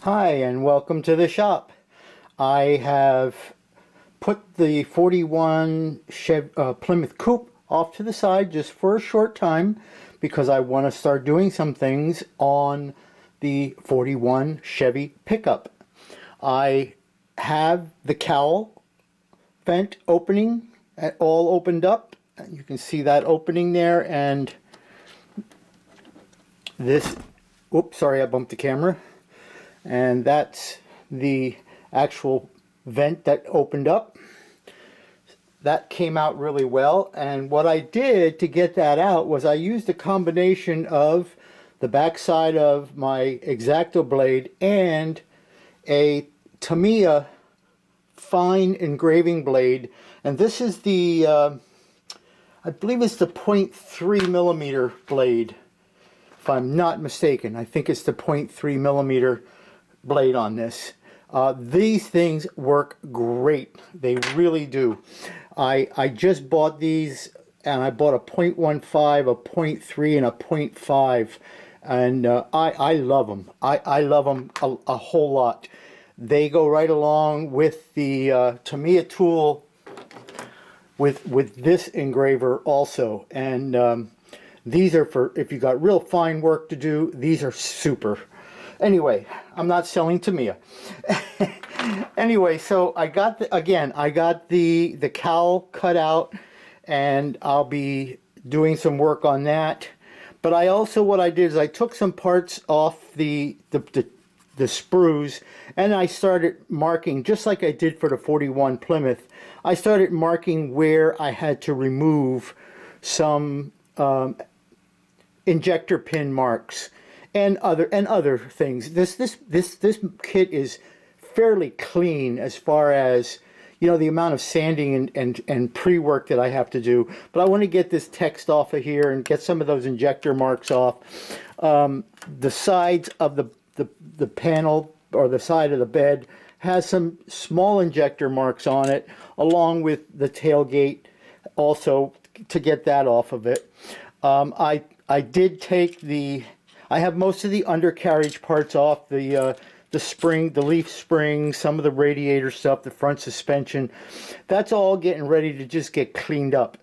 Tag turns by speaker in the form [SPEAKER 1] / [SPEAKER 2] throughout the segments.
[SPEAKER 1] Hi, and welcome to the shop. I have put the 41 Plymouth Coupe off to the side just for a short time because I want to start doing some things on the 41 Chevy Pickup. I have the cowl vent opening all opened up. You can see that opening there, and this, oops, sorry, I bumped the camera. And that's the actual vent that opened up. That came out really well, and what I did to get that out was I used a combination of the backside of my X-Acto blade and a Tamiya fine engraving blade, and this is the I believe it's the 0.3 millimeter blade, if I'm not mistaken. I think it's the 0.3 millimeter blade on this. These things work great. They really do. I just bought these, and I bought a 0.15, a 0.3, and a 0.5, and I love them. I love them a whole lot. They go right along with the Tamiya tool with this engraver also, and these are for if you got real fine work to do. These are super. Anyway, I'm not selling Tamiya. Anyway, so I got the cowl cut out, and I'll be doing some work on that. But I also, what I did is I took some parts off the sprues, and I started marking, just like I did for the 41 Plymouth. I started marking where I had to remove some injector pin marks and other things. This kit is fairly clean as far as, you know, the amount of sanding and pre-work that I have to do. But I want to get this text off of here and get some of those injector marks off. The sides of the panel, or the side of the bed, has some small injector marks on it, along with the tailgate also, to get that off of it. I did take I have most of the undercarriage parts off, the spring, the leaf spring, some of the radiator stuff, the front suspension. That's all getting ready to just get cleaned up.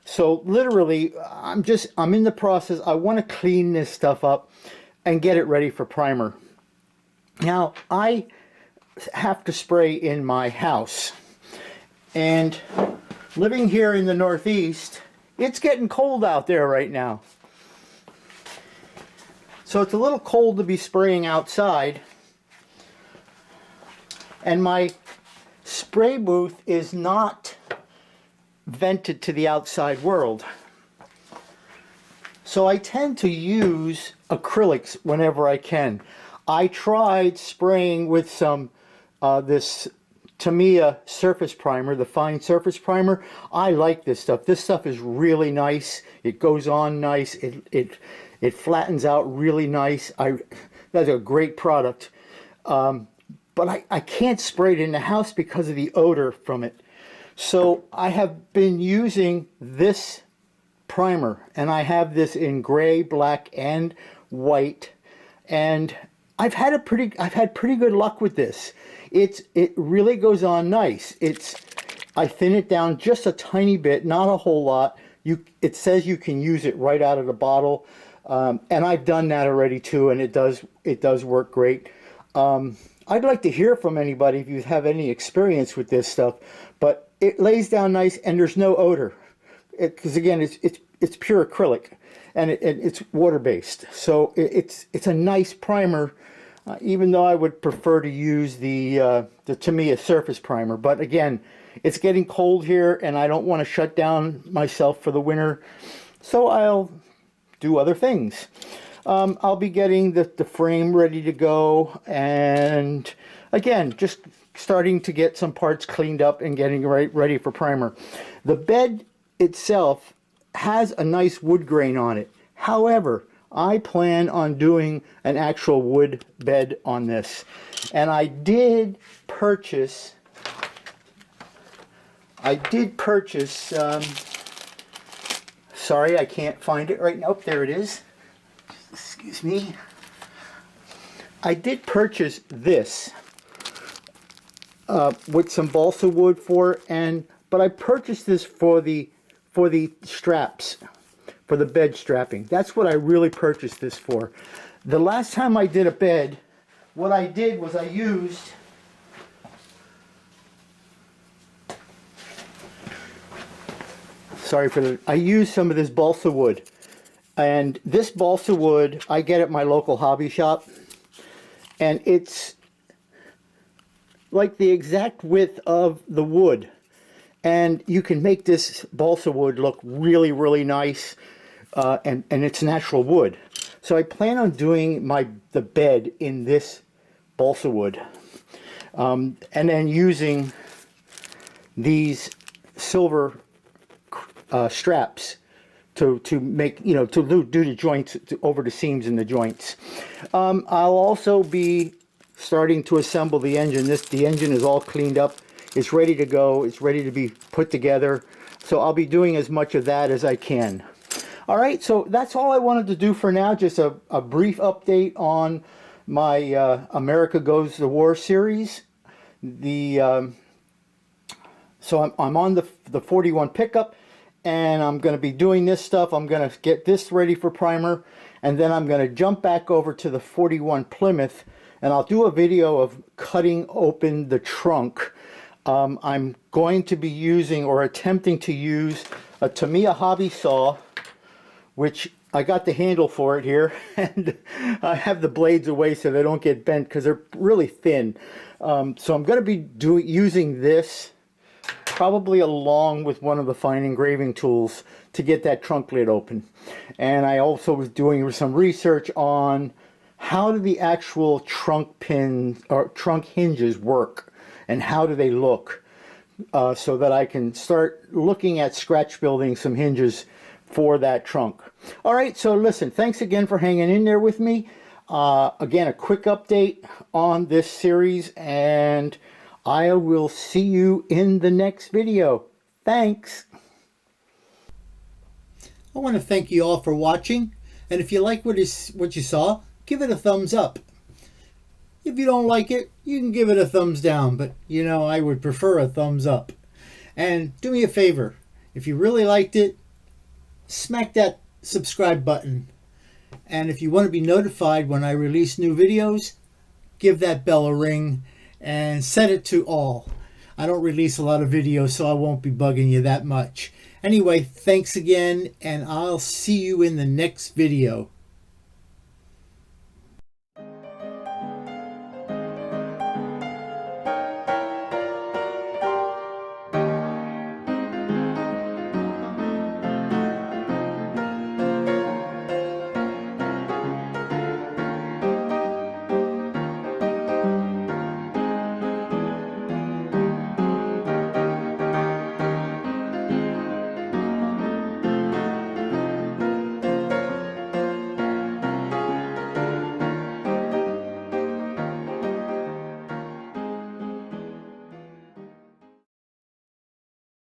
[SPEAKER 1] So literally, I'm in the process. I want to clean this stuff up and get it ready for primer. Now, I have to spray in my house, and living here in the Northeast, it's getting cold out there right now. So it's a little cold to be spraying outside, and my spray booth is not vented to the outside world. So I tend to use acrylics whenever I can. I tried spraying with some this Tamiya surface primer, the fine surface primer. I like this stuff. This stuff is really nice. It goes on nice. It flattens out really nice. That's a great product. But I can't spray it in the house because of the odor from it. So I have been using this primer, and I have this in gray, black, and white, and I've had pretty good luck with this. It really goes on nice. I thin it down just a tiny bit, not a whole lot. It says you can use it right out of the bottle, and I've done that already too, and it does work great. I'd like to hear from anybody if you have any experience with this stuff, but it lays down nice, and there's no odor, because again, it's pure acrylic, and it's water based, so it's a nice primer. Even though I would prefer to use the Tamiya surface primer. But again, it's getting cold here, and I don't want to shut down myself for the winter, so I'll do other things. I'll be getting the frame ready to go, and again, just starting to get some parts cleaned up and getting ready for primer. The bed itself has a nice wood grain on it. However, I plan on doing an actual wood bed on this. And I did purchase, sorry, I can't find it right now. Oh, there it is. Excuse me. I did purchase this with some balsa wood but I purchased this for the straps, for the bed strapping. That's what I really purchased this for. The last time I did a bed, what I did was I used I used some of this balsa wood. And this balsa wood I get at my local hobby shop, and it's like the exact width of the wood, and you can make this balsa wood look really, really nice, and it's natural wood. So I plan on doing the bed in this balsa wood, and then using these silver straps to make, to do the joints over the seams in the joints. I'll also be starting to assemble the engine. The engine is all cleaned up. It's ready to go. It's ready to be put together. So I'll be doing as much of that as I can. All right, so that's all I wanted to do for now. Just a brief update on my America Goes to War series. So I'm on the 41 pickup, and I'm going to be doing this stuff. I'm going to get this ready for primer, and then I'm going to jump back over to the 41 Plymouth, and I'll do a video of cutting open the trunk. I'm going to be using, or attempting to use, a Tamiya hobby saw, which I got the handle for it here, and I have the blades away so they don't get bent because they're really thin. So I'm going to be using this probably along with one of the fine engraving tools to get that trunk lid open. And I also was doing some research on how do the actual trunk pins or trunk hinges work, and how do they look, so that I can start looking at scratch building some hinges for that trunk. All right, so listen, thanks again for hanging in there with me. Again, a quick update on this series, and I will see you in the next video. Thanks. I want to thank you all for watching, and if you like what you saw, give it a thumbs up. If you don't like it, you can give it a thumbs down, but I would prefer a thumbs up. And do me a favor, if you really liked it, smack that subscribe button. And if you want to be notified when I release new videos, give that bell a ring and set it to all. I don't release a lot of videos, so I won't be bugging you that much. Anyway, thanks again, and I'll see you in the next video.